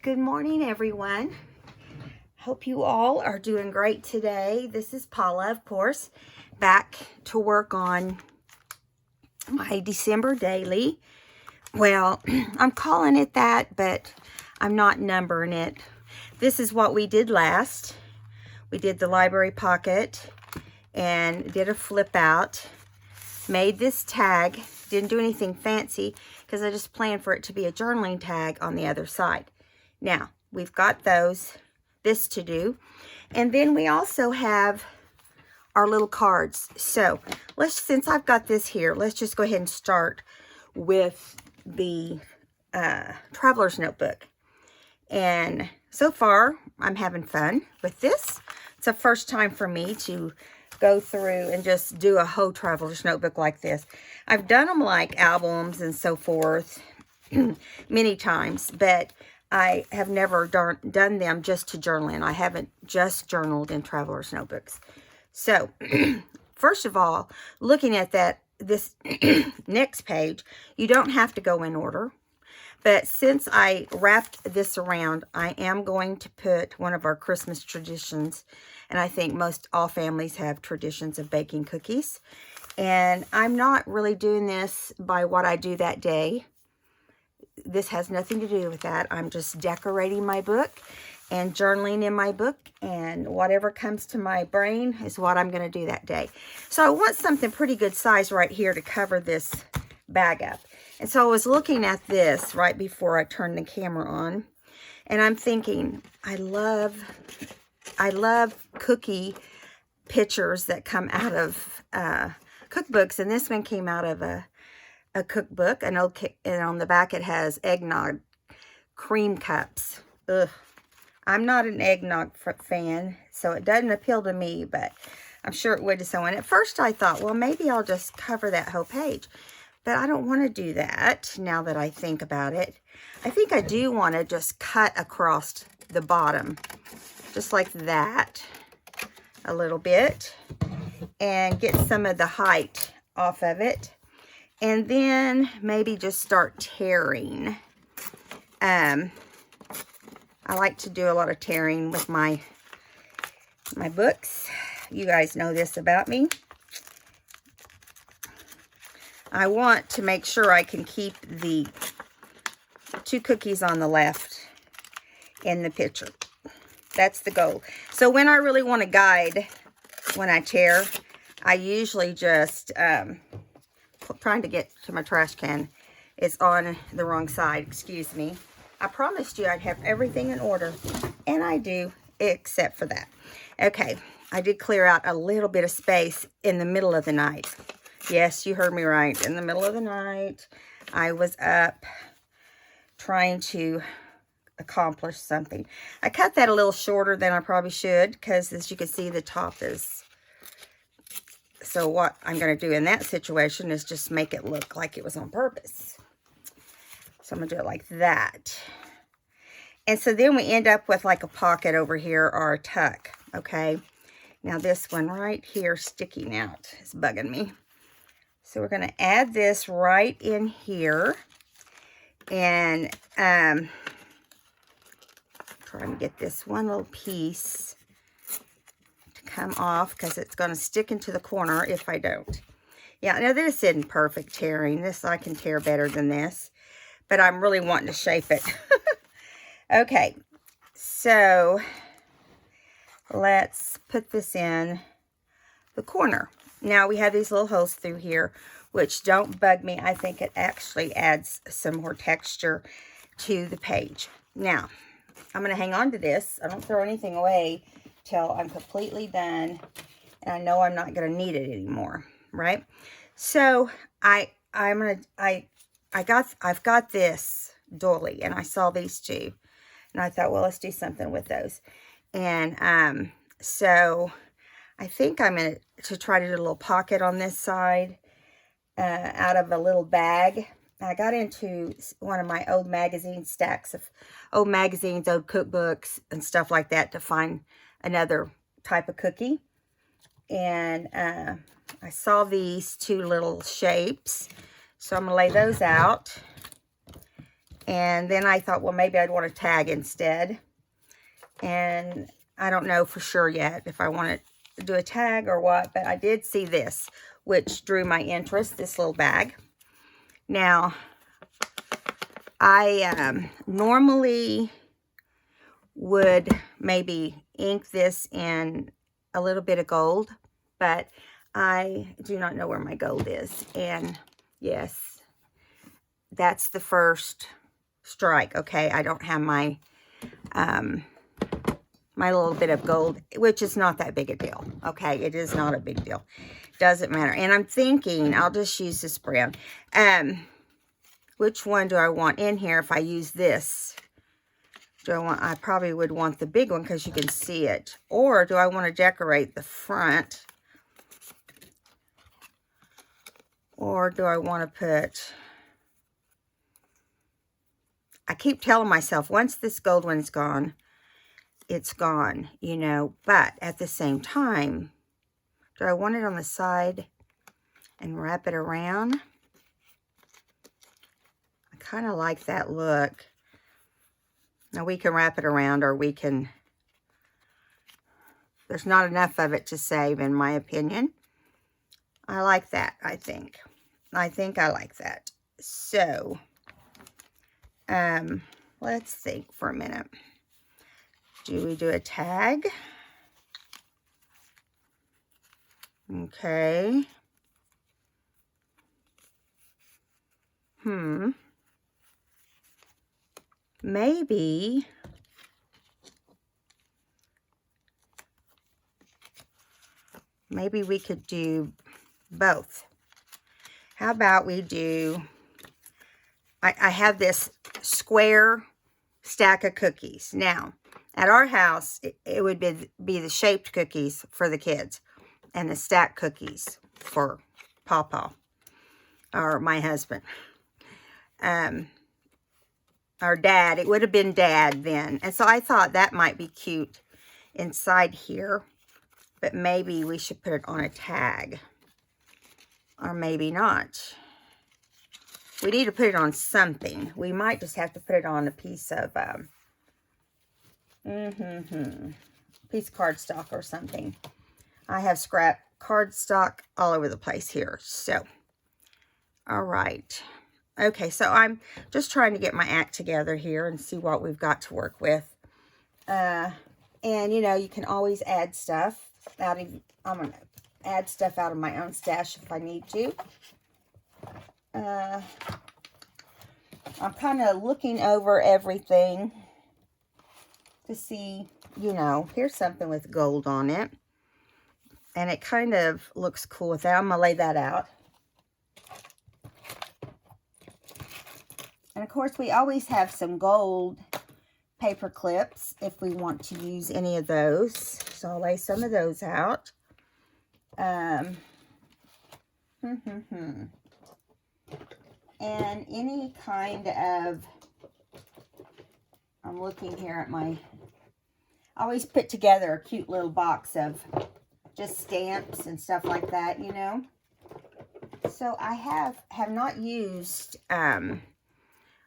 Good morning, everyone. Hope you all are doing great today. This is Paula, of course, back to work on my December daily. Well, I'm calling it that, but I'm not numbering it. This is what we did last. We did the library pocket and did a flip out. Made this tag. Didn't do anything fancy because I just planned for it to be a journaling tag on the other side. Now, we've got this to do. And then we also have our little cards. So, since I've got this here, let's just go ahead and start with the Traveler's Notebook. And so far, I'm having fun with this. It's a first time for me to go through and just do a whole Traveler's Notebook like this. I've done them like albums and so forth many times, but I have never done them just to journal in. I haven't just journaled in Traveler's Notebooks. So, first of all, looking at this next page, you don't have to go in order. But since I wrapped this around, I am going to put one of our Christmas traditions. And I think most all families have traditions of baking cookies. And I'm not really doing this by what I do that day. This has nothing to do with that. I'm just decorating my book and journaling in my book. And whatever comes to my brain is what I'm going to do that day. So I want something pretty good size right here to cover this bag up. And so I was looking at this right before I turned the camera on. And I'm thinking, I love cookie pictures that come out of cookbooks. And this one came out of a cookbook, and on the back it has eggnog cream cups. Ugh. I'm not an eggnog fan, so it doesn't appeal to me, but I'm sure it would to someone. At first I thought, well, maybe I'll just cover that whole page. But I don't want to do that now that I think about it. I think I do want to just cut across the bottom, just like that, a little bit, and get some of the height off of it. And then maybe just start tearing. I like to do a lot of tearing with my books. You guys know this about me. I want to make sure I can keep the 2 cookies on the left in the picture. That's the goal. So when I really want to guide when I tear, I usually just, trying to get to my trash can, it's on the wrong side, excuse me. I promised you I'd have everything in order, and I do, except for that. Okay, I did clear out a little bit of space in the middle of the night. Yes, you heard me right. In the middle of the night, I was up trying to accomplish something. I cut that a little shorter than I probably should because, as you can see, the top is... So what I'm going to do in that situation is just make it look like it was on purpose. So I'm going to do it like that. And so then we end up with like a pocket over here or a tuck, okay? Now this one right here sticking out is bugging me. So we're going to add this right in here. And trying to get this one little piece to come off because it's going to stick into the corner if I don't. Yeah, now this isn't perfect tearing. This I can tear better than this. But I'm really wanting to shape it. Okay, so let's put this in the corner. Now we have these little holes through here, which don't bug me. I think it actually adds some more texture to the page. Now, I'm going to hang on to this. I don't throw anything away till I'm completely done, and I know I'm not going to need it anymore, right? So I've got this doily, and I saw these 2, and I thought, well, let's do something with those. And so I think I'm going to try to do a little pocket on this side out of a little bag. I got into one of my old magazine stacks of old magazines, old cookbooks, and stuff like that to find another type of cookie. And I saw these 2 little shapes. So I'm going to lay those out. And then I thought, well, maybe I'd want a tag instead. And I don't know for sure yet if I want to do a tag or what, but I did see this, which drew my interest, this little bag. Now, I normally would maybe ink this in a little bit of gold, but I do not know where my gold is. And yes, that's the first strike. Okay, I don't have my my little bit of gold, which is not that big a deal. Okay, it is not a big deal. Doesn't matter. And I'm thinking I'll just use this brown. Which one do I want in here if I use this? I probably would want the big one because you can see it. Or do I want to decorate the front? Or do I want to put... I keep telling myself, once this gold one's gone, it's gone, you know. But at the same time, do I want it on the side and wrap it around? I kind of like that look. Now we can wrap it around, or we can... There's not enough of it to save, in my opinion. I like that, I think. I like that. So, let's think for a minute. Do we do a tag? Okay. Maybe we could do both. How about we do, I have this square stack of cookies. Now, at our house, it would be the shaped cookies for the kids and the stacked cookies for Pawpaw, or my husband. Our dad, it would have been Dad then. And so I thought that might be cute inside here, but maybe we should put it on a tag, or maybe not. We need to put it on something. We might just have to put it on a piece of piece of cardstock or something. I have scrap cardstock all over the place here. So, all right. Okay, so I'm just trying to get my act together here and see what we've got to work with. And, you know, you can always add stuff out of, I'm going to add stuff out of my own stash if I need to. I'm kind of looking over everything to see, you know, here's something with gold on it. And it kind of looks cool with that. I'm going to lay that out. And of course, we always have some gold paper clips if we want to use any of those. So I'll lay some of those out. And any kind of, I'm looking here at my, I always put together a cute little box of just stamps and stuff like that, you know. So I have not used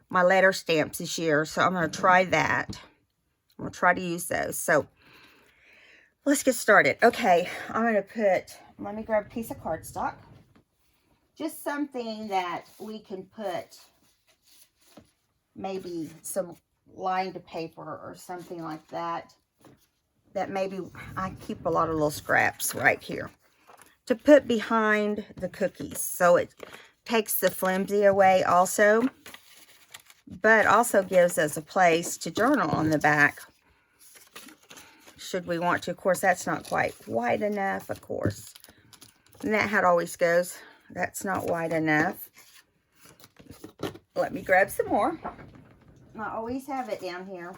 my letter stamps this year, so I'm going to try that. I'm going to try to use those. So let's get started. Okay, I'm going to put, let me grab a piece of cardstock. Just something that we can put maybe some lined paper or something like that. That maybe, I keep a lot of little scraps right here to put behind the cookies. So it takes the flimsy away also, but also gives us a place to journal on the back, should we want to. Of course, that's not quite wide enough, of course. Isn't that how it always goes? That's not wide enough. Let me grab some more. I always have it down here,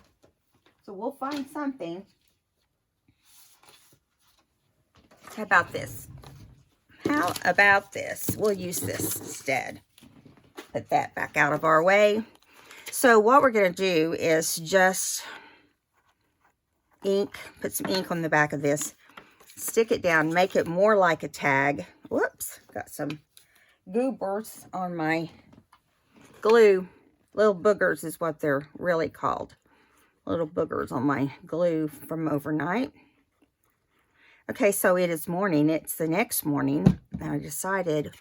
so we'll find something. How about this? How about this? We'll use this instead. Put that back out of our way. So what we're going to do is just ink, put some ink on the back of this, stick it down, make it more like a tag. Whoops, got some goobers on my glue. Little boogers is what they're really called. Little boogers on my glue from overnight. Okay, so it is morning. It's the next morning. And I decided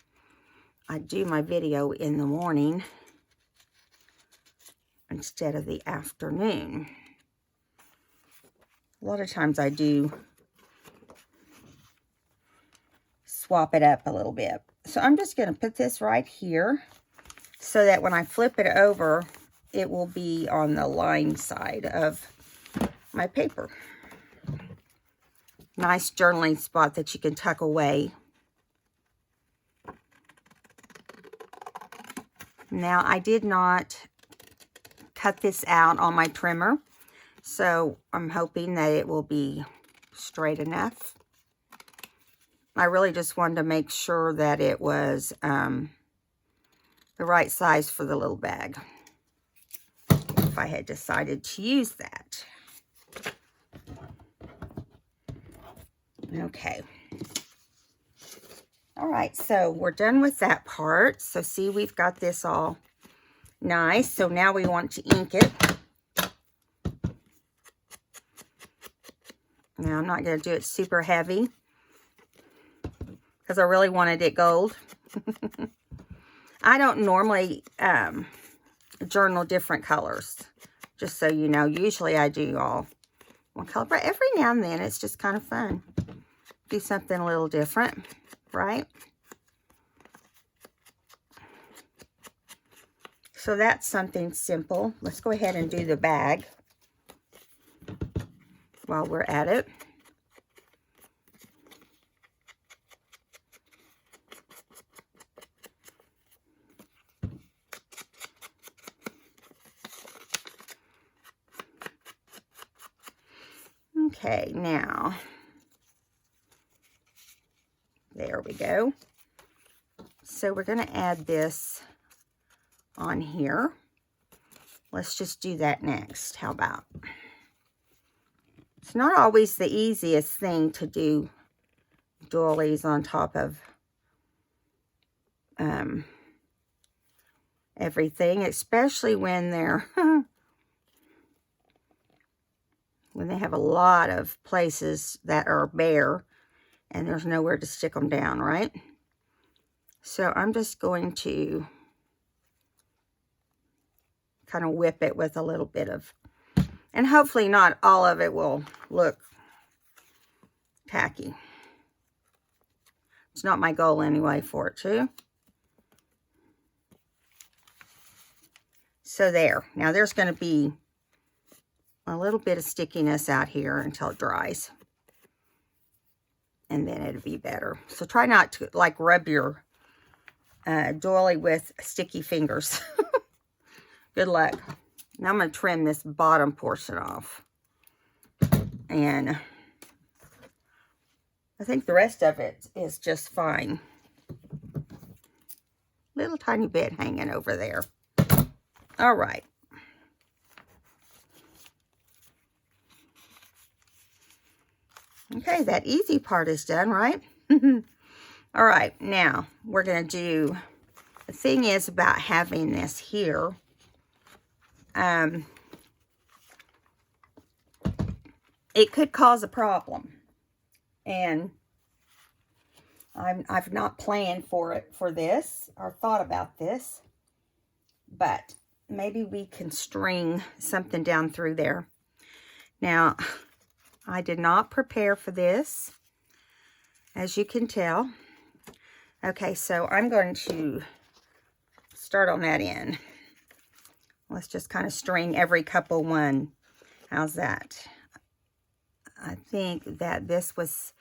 I'd do my video in the morning instead of the afternoon. A lot of times I do swap it up a little bit. So I'm just going to put this right here so that when I flip it over, it will be on the line side of my paper. Nice journaling spot that you can tuck away. Now, I did not cut this out on my trimmer, so I'm hoping that it will be straight enough. I really just wanted to make sure that it was the right size for the little bag, if I had decided to use that. Okay. All right, so we're done with that part. So see, we've got this all nice. So now we want to ink it. Now I'm not going to do it super heavy because I really wanted it gold. I don't normally journal different colors, just so you know. Usually I do all one color, but every now and then it's just kind of fun. Do something a little different, right? So that's something simple. Let's go ahead and do the bag while we're at it. Okay, now, there we go. So we're going to add this on here. Let's just do that next. How about? It's not always the easiest thing to do doilies on top of everything, especially when they're when they have a lot of places that are bare and there's nowhere to stick them down, right? So I'm just going to kind of whip it with a little bit of, and hopefully not all of it will look tacky. It's not my goal anyway for it to. So there. Now there's going to be a little bit of stickiness out here until it dries. And then it'll be better. So try not to like rub your doily with sticky fingers. Good luck. Now I'm going to trim this bottom portion off. And I think the rest of it is just fine. Little tiny bit hanging over there. All right. Okay, that easy part is done, right? All right, now we're going to do, the thing is about having this here, it could cause a problem. And I've not planned for it for this or thought about this, but maybe we can string something down through there. Now, I did not prepare for this, as you can tell. Okay, so I'm going to start on that end. Let's just kind of string every couple one. How's that? I think that this was,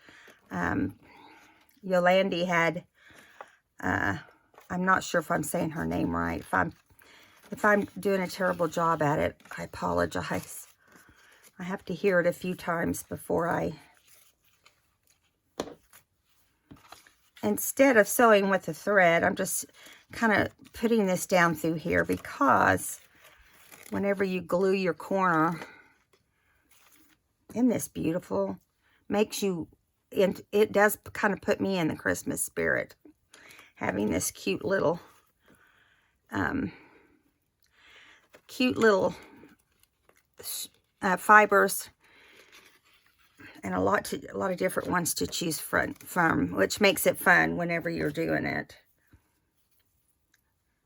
Yolandi had, I'm not sure if I'm saying her name right. If I'm doing a terrible job at it, I apologize. I have to hear it a few times before I, instead of sewing with the thread, I'm just kind of putting this down through here, because whenever you glue your corner, isn't this beautiful? Makes you, it does kind of put me in the Christmas spirit, having this cute little cute little fibers, and a lot of different ones to choose from, which makes it fun whenever you're doing it.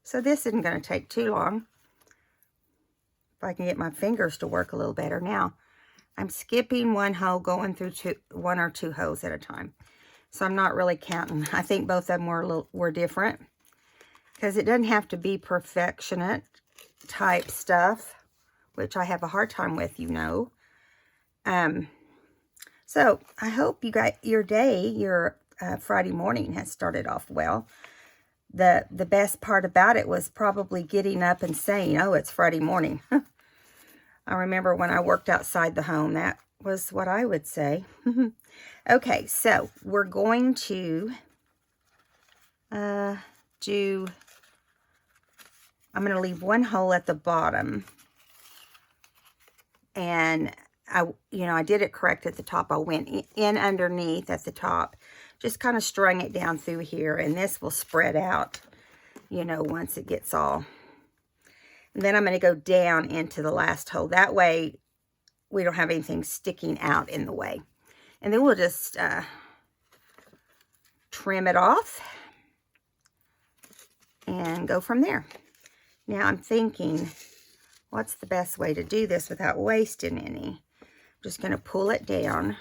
So this isn't going to take too long. If I can get my fingers to work a little better. Now, I'm skipping one hole, going through one or two holes at a time. So I'm not really counting. I think both of them were different, because it doesn't have to be perfectionate type stuff, which I have a hard time with, you know. So I hope you got your day, your Friday morning has started off well. The best part about it was probably getting up and saying, oh, it's Friday morning. I remember when I worked outside the home, that was what I would say. Okay, so we're going to I'm going to leave one hole at the bottom. And I did it correct at the top. I went in underneath at the top, just kind of strung it down through here, and this will spread out, once it gets all. And then I'm going to go down into the last hole. That way we don't have anything sticking out in the way. And then we'll just trim it off and go from there. Now I'm thinking, what's the best way to do this without wasting any? I'm just going to pull it down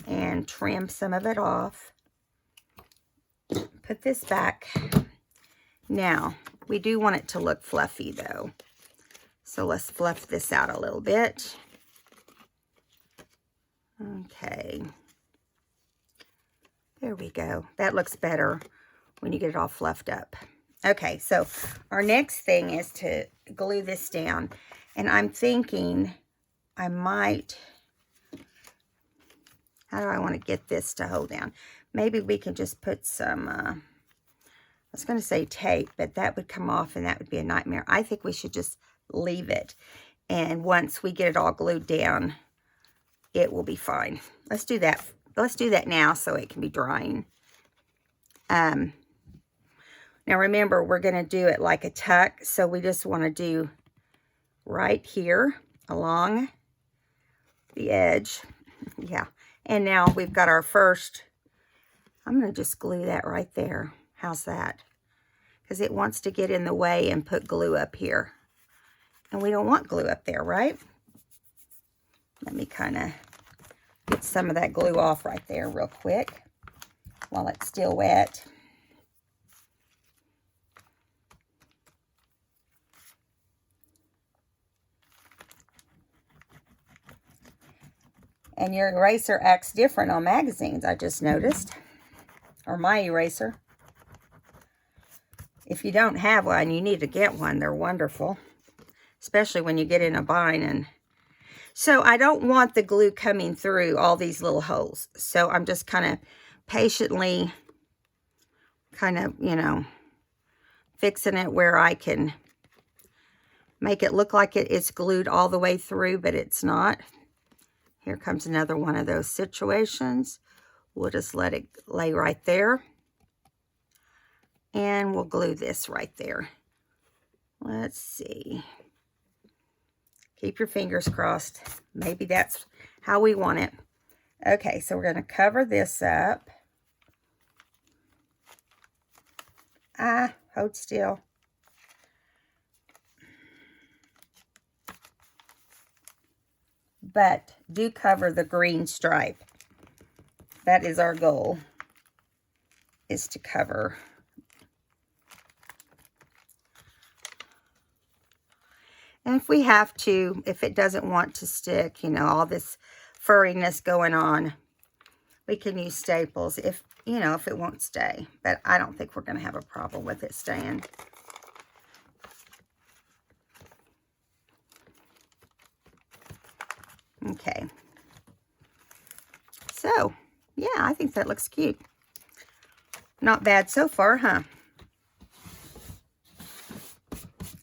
and trim some of it off. Put this back. Now, we do want it to look fluffy though. So let's fluff this out a little bit. Okay. There we go. That looks better when you get it all fluffed up. Okay, so our next thing is to glue this down. And I'm thinking I might, how do I want to get this to hold down? Maybe we can just put some, I was going to say tape, but that would come off and that would be a nightmare. I think we should just leave it. And once we get it all glued down, it will be fine. Let's do that. Let's do that now so it can be drying. Now remember, we're going to do it like a tuck, so we just want to do right here along the edge. Yeah, and now we've got our first, I'm going to just glue that right there. How's that? Because it wants to get in the way and put glue up here. And we don't want glue up there, right? Let me kind of get some of that glue off right there real quick while it's still wet. And your eraser acts different on magazines, I just noticed. Or my eraser. If you don't have one, you need to get one. They're wonderful. Especially when you get in a bind. And so I don't want the glue coming through all these little holes. So I'm just kind of patiently fixing it where I can make it look like it's glued all the way through, but it's not. Here comes another one of those situations. We'll just let it lay right there. And we'll glue this right there. Let's see. Keep your fingers crossed. Maybe that's how we want it. Okay, so we're going to cover this up. Hold still. But do cover the green stripe. That is our goal, is to cover. And if we have to, if it doesn't want to stick, all this furriness going on, we can use staples if it won't stay. But I don't think we're going to have a problem with it staying. Okay. So, yeah, I think that looks cute. Not bad so far, huh?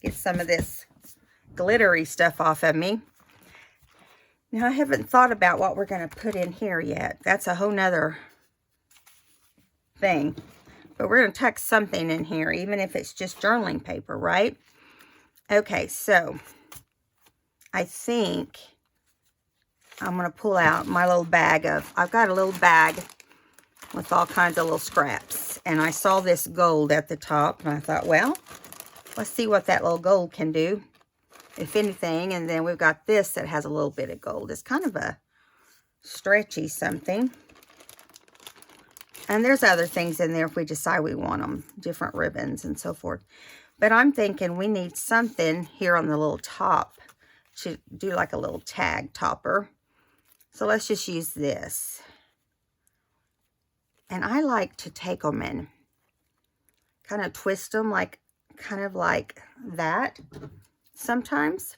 Get some of this glittery stuff off of me. Now, I haven't thought about what we're going to put in here yet. That's a whole nother thing. But we're going to tuck something in here, even if it's just journaling paper, right? Okay, so I think I'm going to pull out my little bag of, I've got a little bag with all kinds of little scraps. And I saw this gold at the top, and I thought, well, let's see what that little gold can do, if anything. And then we've got this that has a little bit of gold. It's kind of a stretchy something. And there's other things in there if we decide we want them, different ribbons and so forth. But I'm thinking we need something here on the little top to do like a little tag topper. So let's just use this. And I like to take them and kind of twist them like, kind of like that sometimes.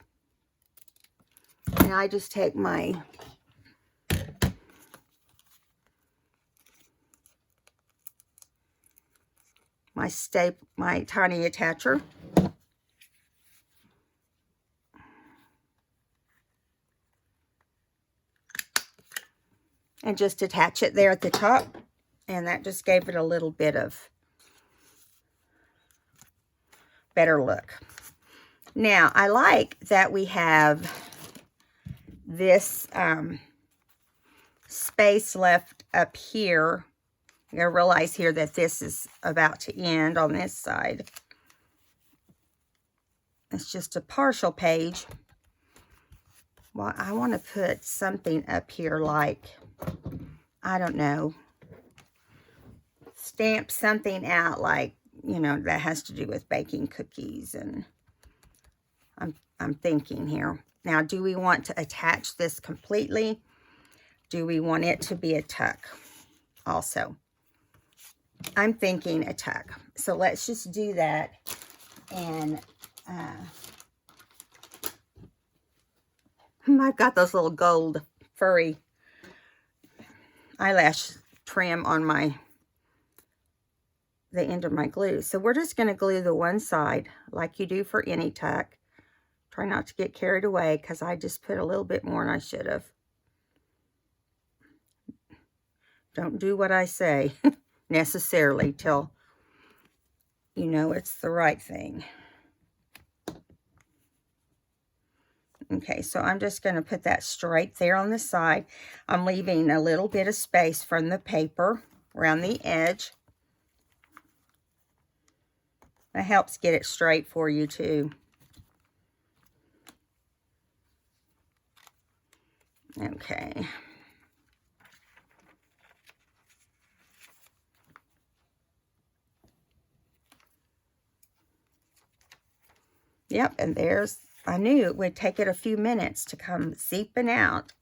And I just take my my tiny attacher, and just attach it there at the top. And that just gave it a little bit of better look. Now, I like that we have this space left up here. You gotta realize here that this is about to end on this side. It's just a partial page. Well, I want to put something up here like, I don't know, stamp something out like, you know, that has to do with baking cookies. And I'm thinking here. Now, do we want to attach this completely? Do we want it to be a tuck also? I'm thinking a tuck. So let's just do that. And I've got those little gold furry eyelash trim on the end of my glue. So we're just going to glue the one side like you do for any tuck. Try not to get carried away because I just put a little bit more than I should have. Don't do what I say necessarily till you know it's the right thing. Okay, so I'm just going to put that straight there on the side. I'm leaving a little bit of space from the paper around the edge. That helps get it straight for you too. Okay. Yep, and there's, I knew it would take it a few minutes to come seeping out.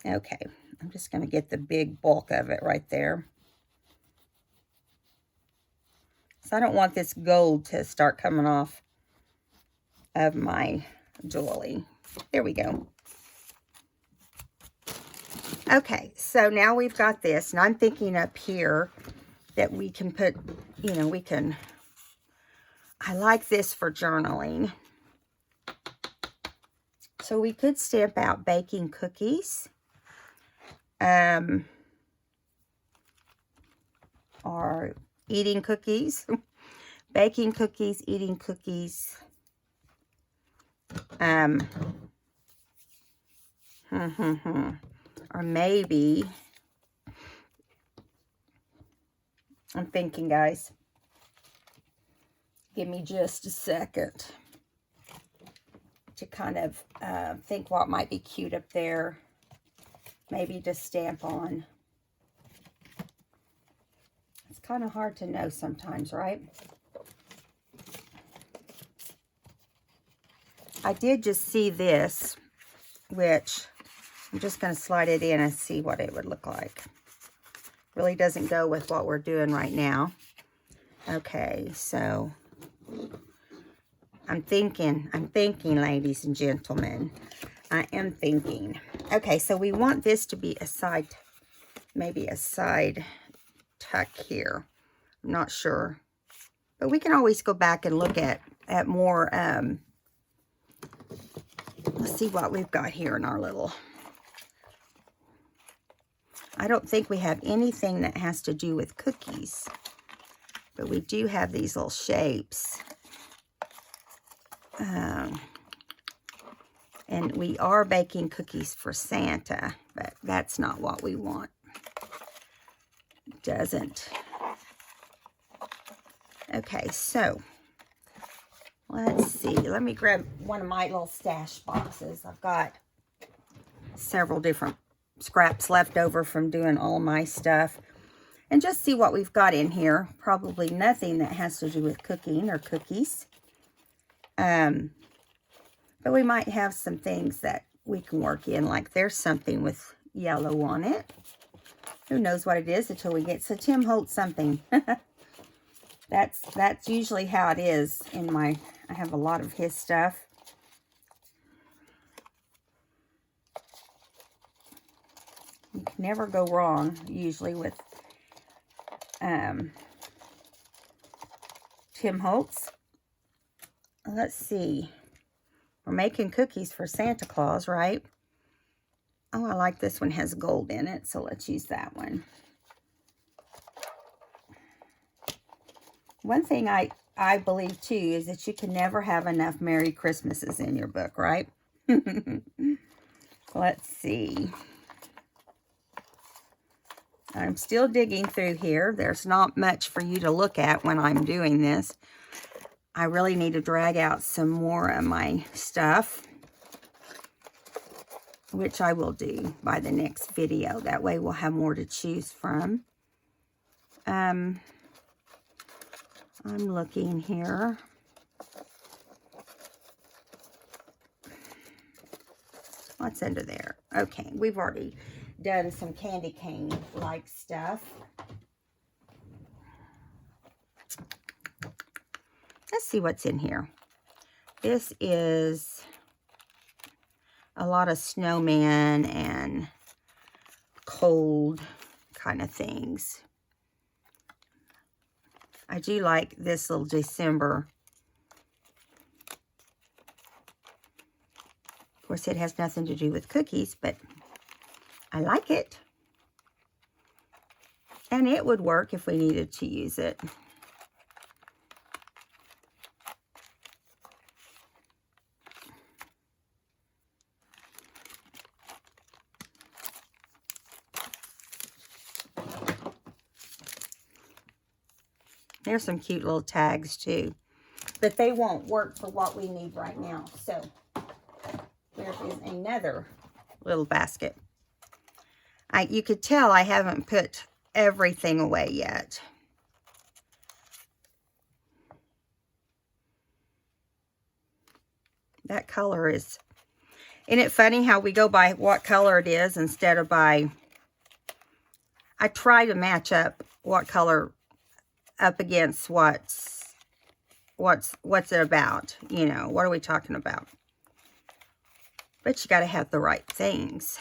Okay, I'm just going to get the big bulk of it right there. So I don't want this gold to start coming off of my doily. There we go. Okay, so now we've got this, and I'm thinking up here that we can put, you know, we can, I like this for journaling. So we could stamp out baking cookies. Or eating cookies. Baking cookies, eating cookies. Or maybe, I'm thinking, guys, give me just a second to kind of think what might be cute up there. Maybe just stamp on. It's kind of hard to know sometimes, right? I did just see this, which I'm just going to slide it in and see what it would look like. Really doesn't go with what we're doing right now. Okay, so I'm thinking, ladies and gentlemen. I am thinking. Okay, so we want this to be a side, maybe a side tuck here. I'm not sure. But we can always go back and look at more, let's see what we've got here in our little, I don't think we have anything that has to do with cookies. But we do have these little shapes. And we are baking cookies for Santa, but that's not what we want. Doesn't. Okay, so let's see. Let me grab one of my little stash boxes. I've got several different scraps left over from doing all my stuff. And just see what we've got in here. Probably nothing that has to do with cooking or cookies. But we might have some things that we can work in. Like there's something with yellow on it. Who knows what it is until we get. So Tim Holtz something. That's usually how it is in my. I have a lot of his stuff. You can never go wrong usually with Tim Holtz. Let's see. We're making cookies for Santa Claus, right? Oh, I like this one. Has gold in it, so let's use that one. One thing I believe, too, is that you can never have enough Merry Christmases in your book, right? Let's see. I'm still digging through here. There's not much for you to look at when I'm doing this. I really need to drag out some more of my stuff, which I will do by the next video. That way we'll have more to choose from. I'm looking here. What's under there? Okay, we've already done some candy cane-like stuff. Let's see what's in here. This is a lot of snowman and cold kind of things. I do like this little December. Of course, it has nothing to do with cookies, but I like it. And it would work if we needed to use it. There's some cute little tags too, but they won't work for what we need right now. So there is another little basket. You could tell I haven't put everything away yet. That color is, isn't it funny how we go by what color it is instead of by, I try to match up what color up against what's it about, you know, what are we talking about? But you got to have the right things.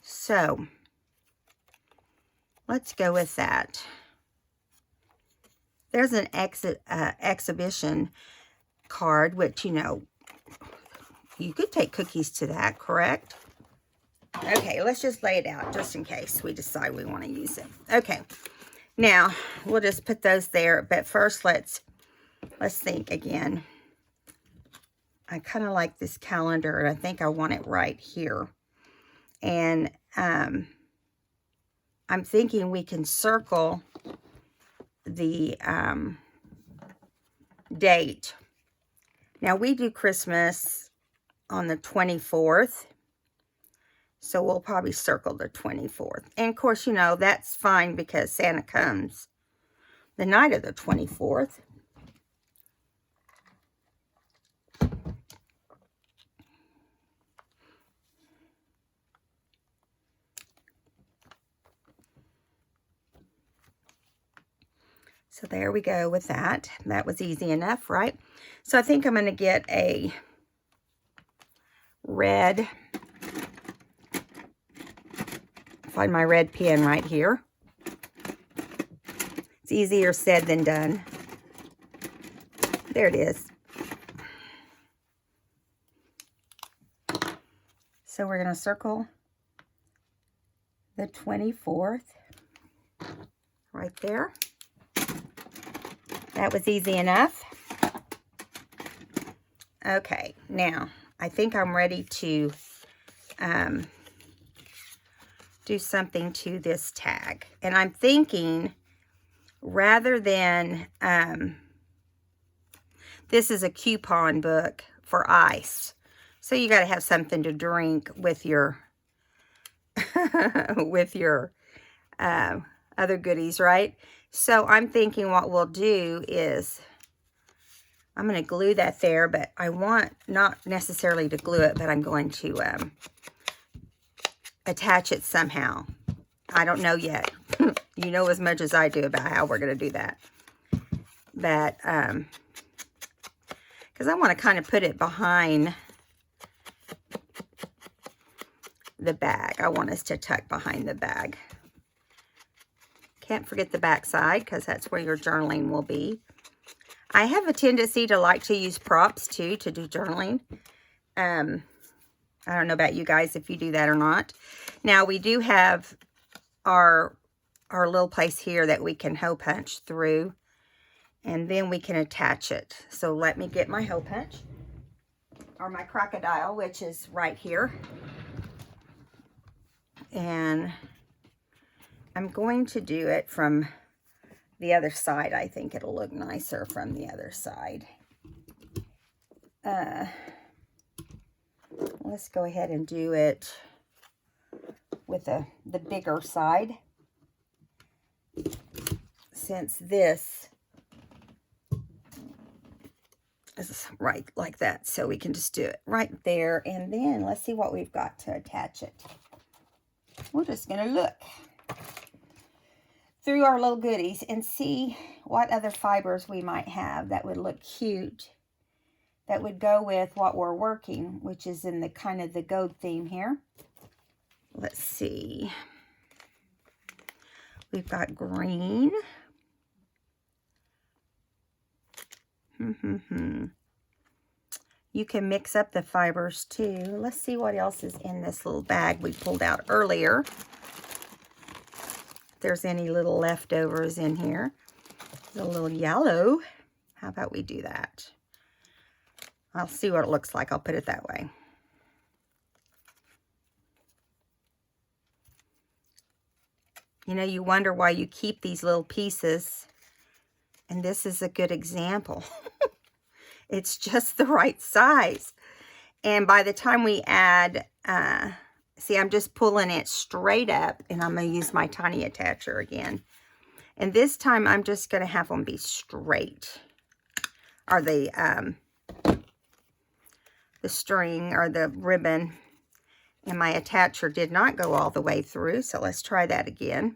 So let's go with that. There's an exhibition card, which, you know, you could take cookies to that, correct? Okay, let's just lay it out just in case we decide we want to use it. Okay, now we'll just put those there. But first, let's think again. I kind of like this calendar, and I think I want it right here. And I'm thinking we can circle the date. Now, we do Christmas on the 24th. So we'll probably circle the 24th. And of course, you know, that's fine because Santa comes the night of the 24th. So there we go with that. That was easy enough, right? So I think I'm going to get a red, find my red pen right here. It's easier said than done. There it is. So we're going to circle the 24th right there. That was easy enough. Okay, now I think I'm ready to do something to this tag. And I'm thinking, rather than, this is a coupon book for ice. So you got to have something to drink with your, with your other goodies, right? So I'm thinking what we'll do is, I'm going to glue that there, but I want not necessarily to glue it, but I'm going to attach it somehow. I don't know yet. You know as much as I do about how we're going to do that. But, because I want to kind of put it behind the bag. I want us to tuck behind the bag. Can't forget the back side, because that's where your journaling will be. I have a tendency to like to use props too to do journaling. I don't know about you guys if you do that or not. Now we do have our little place here that we can hole punch through, and then we can attach it. So let me get my hole punch, or my crocodile, which is right here. And I'm going to do it from the other side. I think it'll look nicer from the other side. Let's go ahead and do it with the bigger side, since this is right like that. So we can just do it right there, and then let's see what we've got to attach it. We're just going to look through our little goodies and see what other fibers we might have that would look cute, that would go with what we're working, which is in the kind of the gold theme here. Let's see. We've got green. You can mix up the fibers too. Let's see what else is in this little bag we pulled out earlier. If there's any little leftovers in here. There's a little yellow. How about we do that? I'll see what it looks like. I'll put it that way. You know, you wonder why you keep these little pieces. And this is a good example. It's just the right size. And by the time we add, see, I'm just pulling it straight up, and I'm going to use my tiny attacher again. And this time I'm just going to have them be straight. Or the string or the ribbon. And my attacher did not go all the way through, so let's try that again.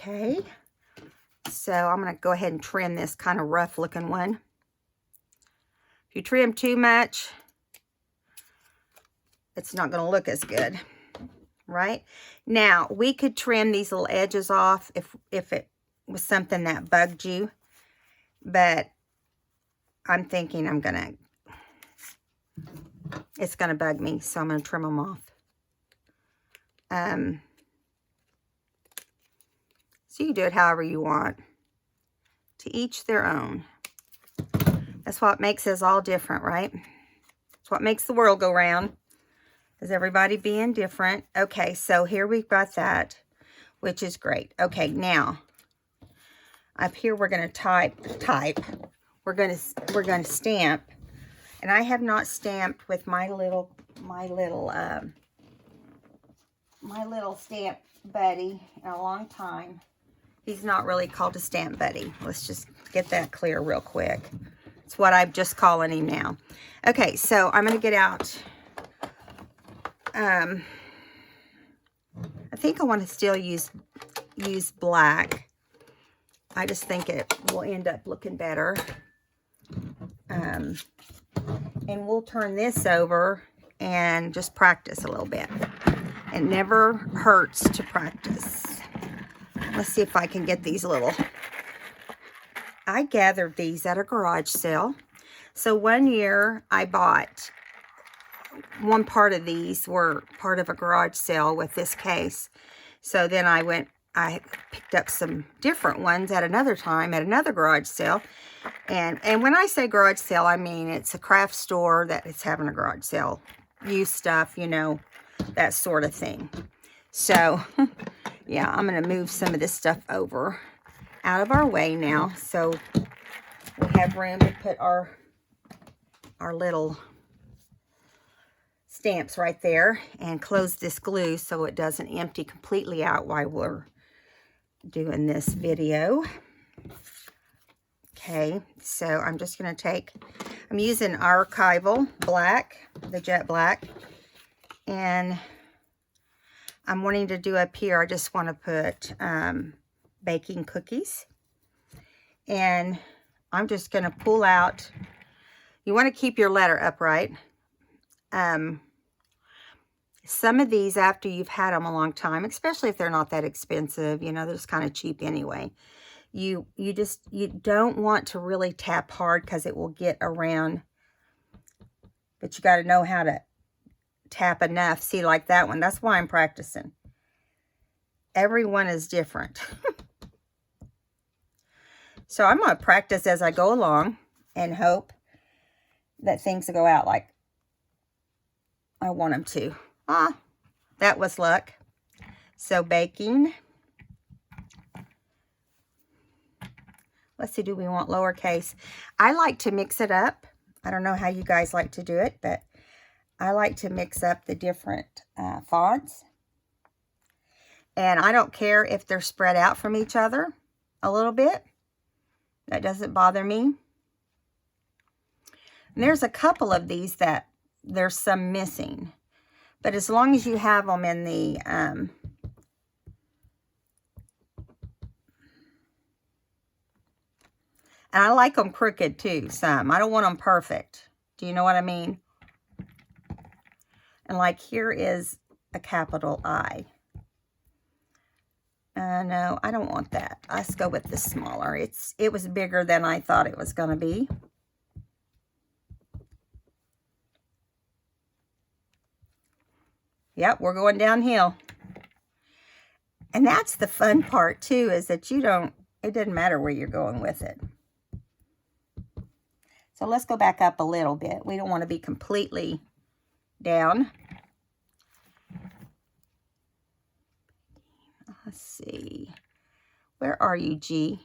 Okay, so I'm going to go ahead and trim this kind of rough looking one. If you trim too much, it's not going to look as good, right? Now, we could trim these little edges off if it was something that bugged you, but I'm thinking it's going to bug me, so I'm going to trim them off. So you can do it however you want. To each their own. That's what makes us all different, right? That's what makes the world go round. Is everybody being different. Okay, so here we've got that, which is great. Okay, now up here we're going to type. We're going to stamp, and I have not stamped with my little stamp buddy in a long time. He's not really called a stamp buddy. Let's just get that clear real quick. It's what I'm just calling him now. Okay, so I'm going to get out. I think I want to still use black. I just think it will end up looking better. And we'll turn this over and just practice a little bit. It never hurts to practice. let's see if I can get these little. I gathered these at a garage sale. So one year I bought one part of these were part of a garage sale with this case. So then I picked up some different ones at another time at another garage sale. And when I say garage sale, I mean it's a craft store that is having a garage sale. Used stuff, you know, that sort of thing. So, yeah, I'm going to move some of this stuff over out of our way now. So we have room to put our little stamps right there and close this glue so it doesn't empty completely out while we're doing this video. Okay, so I'm just going to take, I'm using Archival Black, the jet black, and I'm wanting to do up here, I just want to put baking cookies, and I'm just going to pull out, you want to keep your letter upright. Some of these, after you've had them a long time, especially if they're not that expensive, you know, they're just kind of cheap anyway. You don't want to really tap hard because it will get around. But you got to know how to tap enough. See, like that one. That's why I'm practicing. Every one is different. So I'm going to practice as I go along and hope that things will go out like I want them to. Ah, that was luck. So baking. Let's see, do we want lowercase? I like to mix it up. I don't know how you guys like to do it, but I like to mix up the different fonts. And I don't care if they're spread out from each other a little bit. That doesn't bother me. And there's a couple of these that there's some missing. But as long as you have them in the and I like them crooked too, some. I don't want them perfect. Do you know what I mean? And like here is a capital I. No, I don't want that. Let's go with the smaller. It was bigger than I thought it was going to be. Yep, we're going downhill. And that's the fun part too, is that it doesn't matter where you're going with it. So let's go back up a little bit. We don't want to be completely down. Let's see. Where are you, G?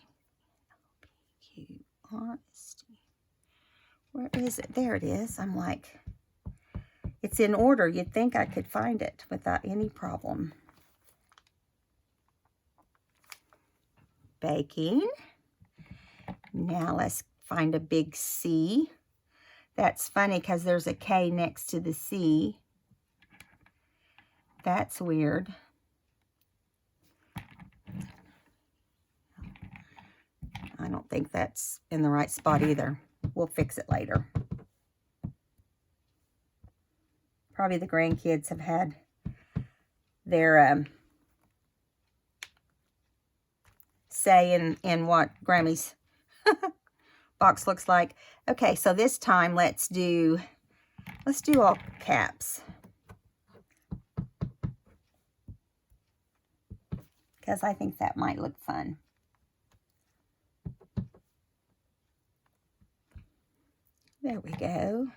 Where is it? There it is. I'm like, it's in order. You'd think I could find it without any problem. Baking. Now let's find a big C. That's funny because there's a K next to the C. That's weird. I don't think that's in the right spot either. We'll fix it later. Probably the grandkids have had their say in what Grammy's box looks like. Okay, so this time let's do all caps. Because I think that might look fun. There we go.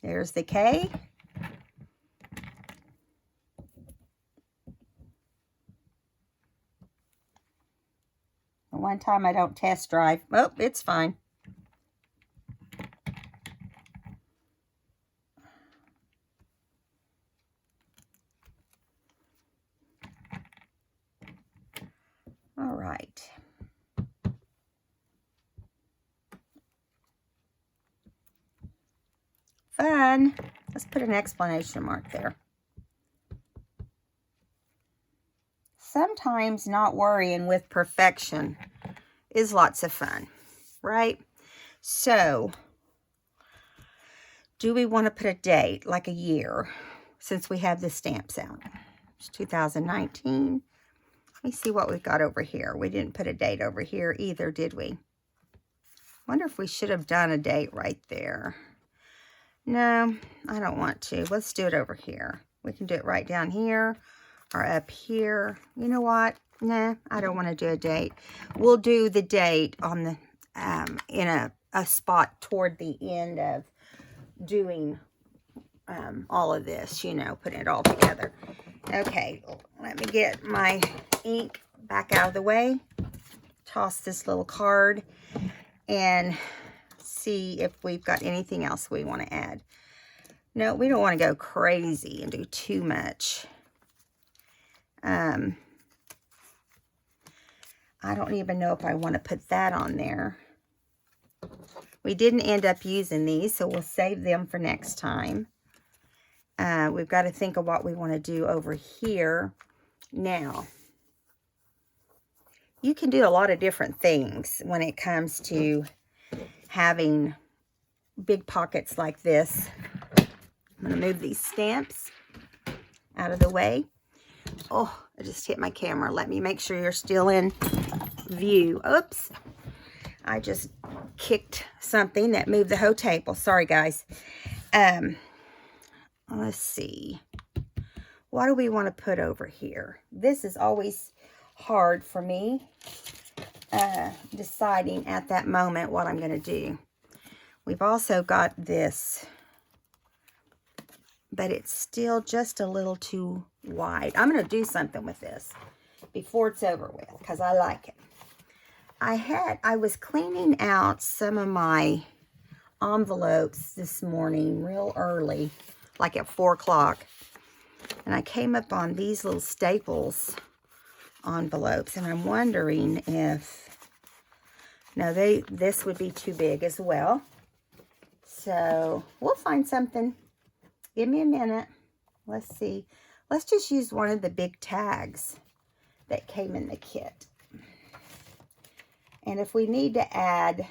There's the K. One time I don't test drive. Oh, it's fine. All right. Fun. Let's put an exclamation mark there. sometimes not worrying with perfection is lots of fun, right? So, do we want to put a date, like a year, since we have the stamps out? It's 2019. Let me see what we've got over here. We didn't put a date over here either, did we? Wonder if we should have done a date right there. No, I don't want to. Let's do it over here. We can do it right down here or up here. You know what? Nah, I don't want to do a date. We'll do the date on the in a spot toward the end of doing all of this, you know, putting it all together. Okay, let me get my ink back out of the way. Toss this little card and see if we've got anything else we want to add. No, we don't want to go crazy and do too much. I don't even know if I want to put that on there. We didn't end up using these, so we'll save them for next time. We've got to think of what we want to do over here. Now, you can do a lot of different things when it comes to having big pockets like this. I'm going to move these stamps out of the way. Oh, I just hit my camera. Let me make sure you're still in view. Oops. I just kicked something that moved the whole table. Sorry, guys. Let's see. What do we want to put over here? This is always hard for me, deciding at that moment what I'm going to do. We've also got this, but it's still just a little too wide. I'm going to do something with this before it's over with because I like it. I was cleaning out some of my envelopes this morning real early, like at 4 o'clock. And I came up on these little Staples envelopes, and I'm wondering if, no, this would be too big as well. So we'll find something. Give me a minute. Let's see. Let's just use one of the big tags that came in the kit. And if we need to add,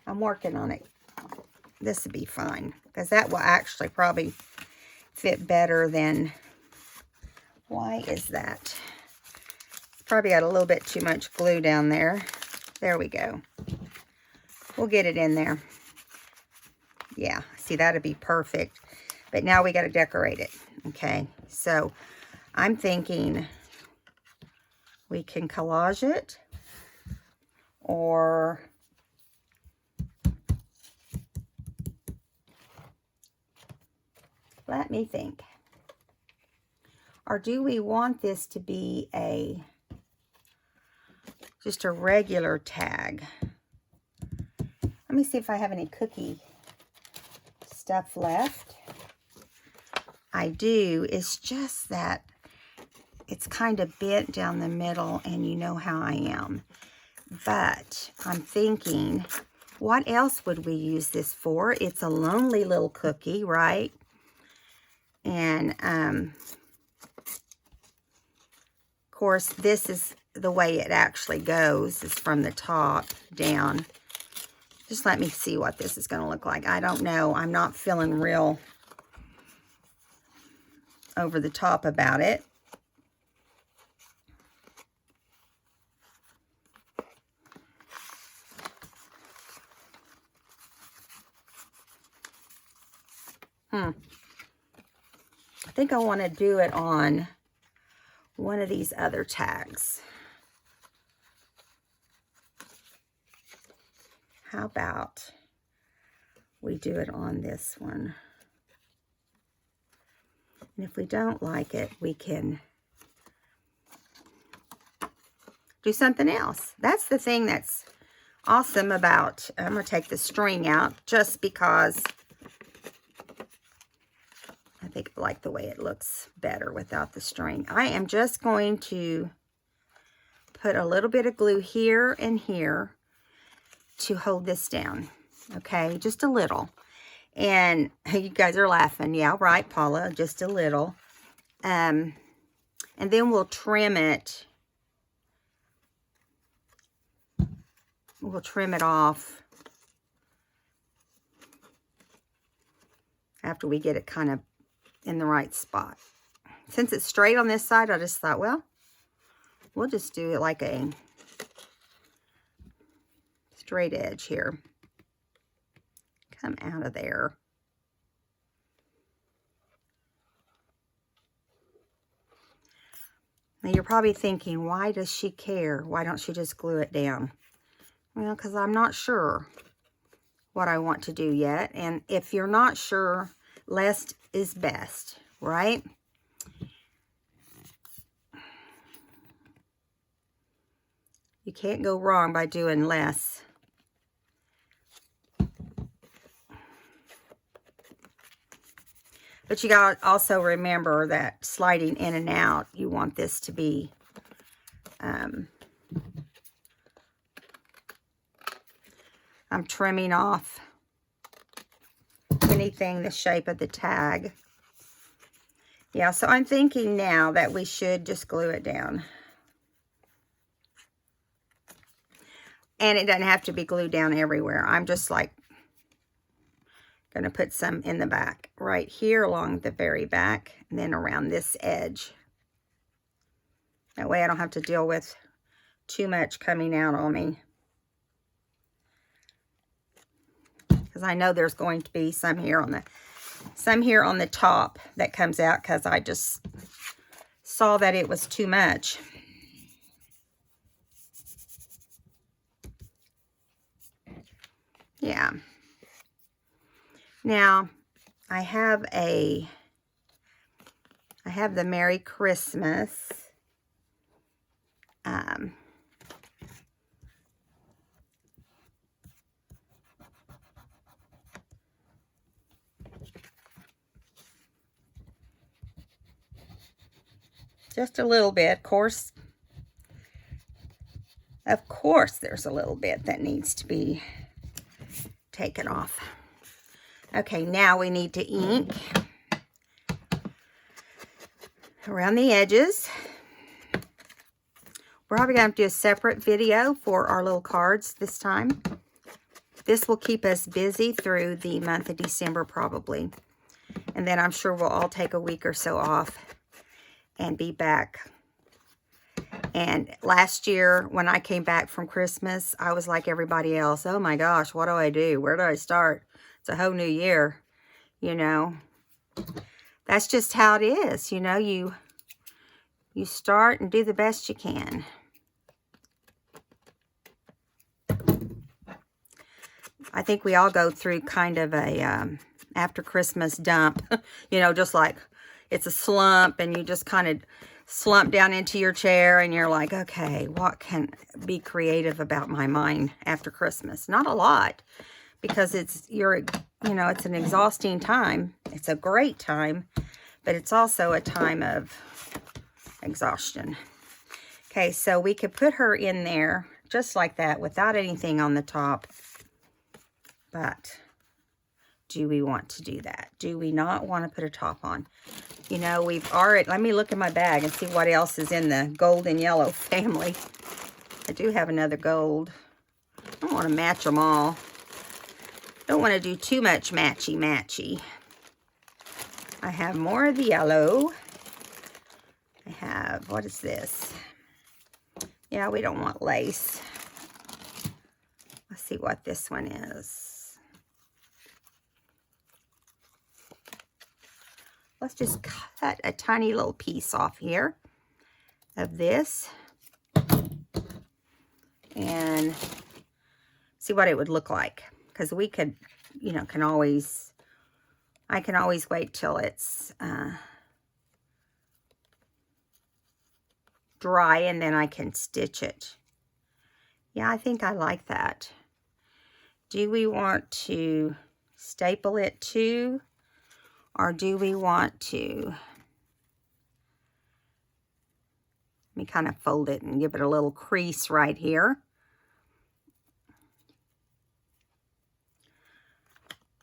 I'm working on it. This would be fine, because that will actually probably fit better than, why is that? It's probably got a little bit too much glue down there. There we go. We'll get it in there. Yeah, see, that'd be perfect. But now we got to decorate it. Okay, so I'm thinking we can collage it, or let me think. Or do we want this to be just a regular tag? Let me see if I have any cookie stuff left. I do. It's just that it's kind of bent down the middle, and you know how I am. But I'm thinking, what else would we use this for? It's a lonely little cookie, right? And, of course, this is the way it actually goes, is from the top down. Just let me see what this is going to look like. I don't know. I'm not feeling real over the top about it. I think I want to do it on one of these other tags. How about we do it on this one? And if we don't like it, we can do something else. That's the thing that's awesome about, I'm going to take the string out just because I think I like the way it looks better without the string. I am just going to put a little bit of glue here and here to hold this down. Okay, just a little. And you guys are laughing. Yeah, right, Paula, just a little. And then we'll trim it. We'll trim it off after we get it kind of in the right spot. Since it's straight on this side, I just thought, well, we'll just do it like a straight edge here. Come out of there. Now you're probably thinking, why does she care? Why don't she just glue it down? Well, because I'm not sure what I want to do yet. And if you're not sure, less is best, right? You can't go wrong by doing less. But you got to also remember that sliding in and out, you want this to be I'm trimming off anything the shape of the tag. Yeah, so I'm thinking now that we should just glue it down. And it doesn't have to be glued down everywhere. I'm just like going to put some in the back right here along the very back and then around this edge. That way I don't have to deal with too much coming out on me. Because I know there's going to be some here on the top that comes out because I just saw that it was too much. Yeah. Now, I have the Merry Christmas. Just a little bit, of course. Of course, there's a little bit that needs to be taken off. Okay, now we need to ink around the edges. We're probably going to do a separate video for our little cards this time. This will keep us busy through the month of December probably. And then I'm sure we'll all take a week or so off and be back. And last year when I came back from Christmas, I was like everybody else. Oh my gosh, what do I do? Where do I start? It's a whole new year, you know. That's just how it is, you know. You start and do the best you can. I think we all go through kind of a after Christmas dump, you know, just like it's a slump and you just kind of slump down into your chair and you're like, okay, what can be creative about my mind after Christmas? Not a lot, because it's an exhausting time. It's a great time, but it's also a time of exhaustion. Okay, so we could put her in there just like that without anything on the top. But do we want to do that? Do we not want to put a top on? You know, we've already, let me look in my bag and see what else is in the gold and yellow family. I do have another gold. I don't want to match them all. Don't want to do too much matchy-matchy. I have more of the yellow. I have, what is this? Yeah, we don't want lace. Let's see what this one is. Let's just cut a tiny little piece off here of this and see what it would look like. Because we could, you know, I can always wait till it's dry and then I can stitch it. Yeah, I think I like that. Do we want to staple it too? Or do we want to, let me kind of fold it and give it a little crease right here.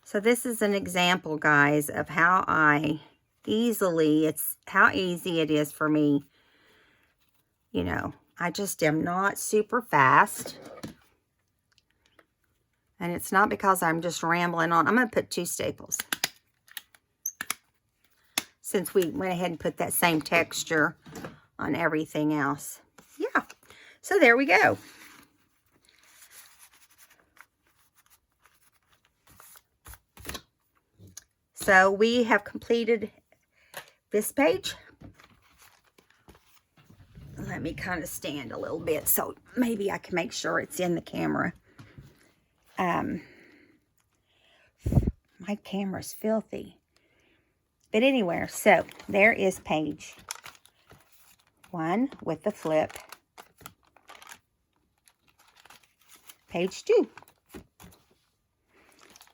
So this is an example, guys, of how how easy it is for me You know, I just am not super fast. And it's not because I'm just rambling on. I'm going to put 2 staples. Since we went ahead and put that same texture on everything else. Yeah. So there we go. So we have completed this page. Let me kind of stand a little bit so maybe I can make sure it's in the camera. My camera's filthy. But anyway, so there is page 1 with the flip. Page 2.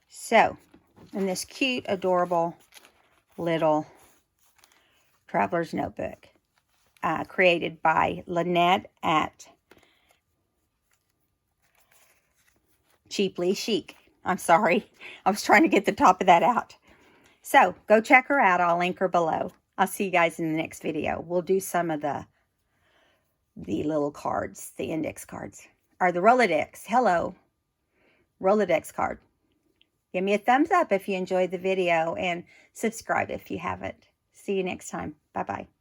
So, in this cute, adorable little traveler's notebook, created by Lynette at Chic. I'm sorry. I was trying to get the top of that out. So, go check her out. I'll link her below. I'll see you guys in the next video. We'll do some of the little cards, the index cards. Or the Rolodex. Hello. Rolodex card. Give me a thumbs up if you enjoyed the video and subscribe if you haven't. See you next time. Bye-bye.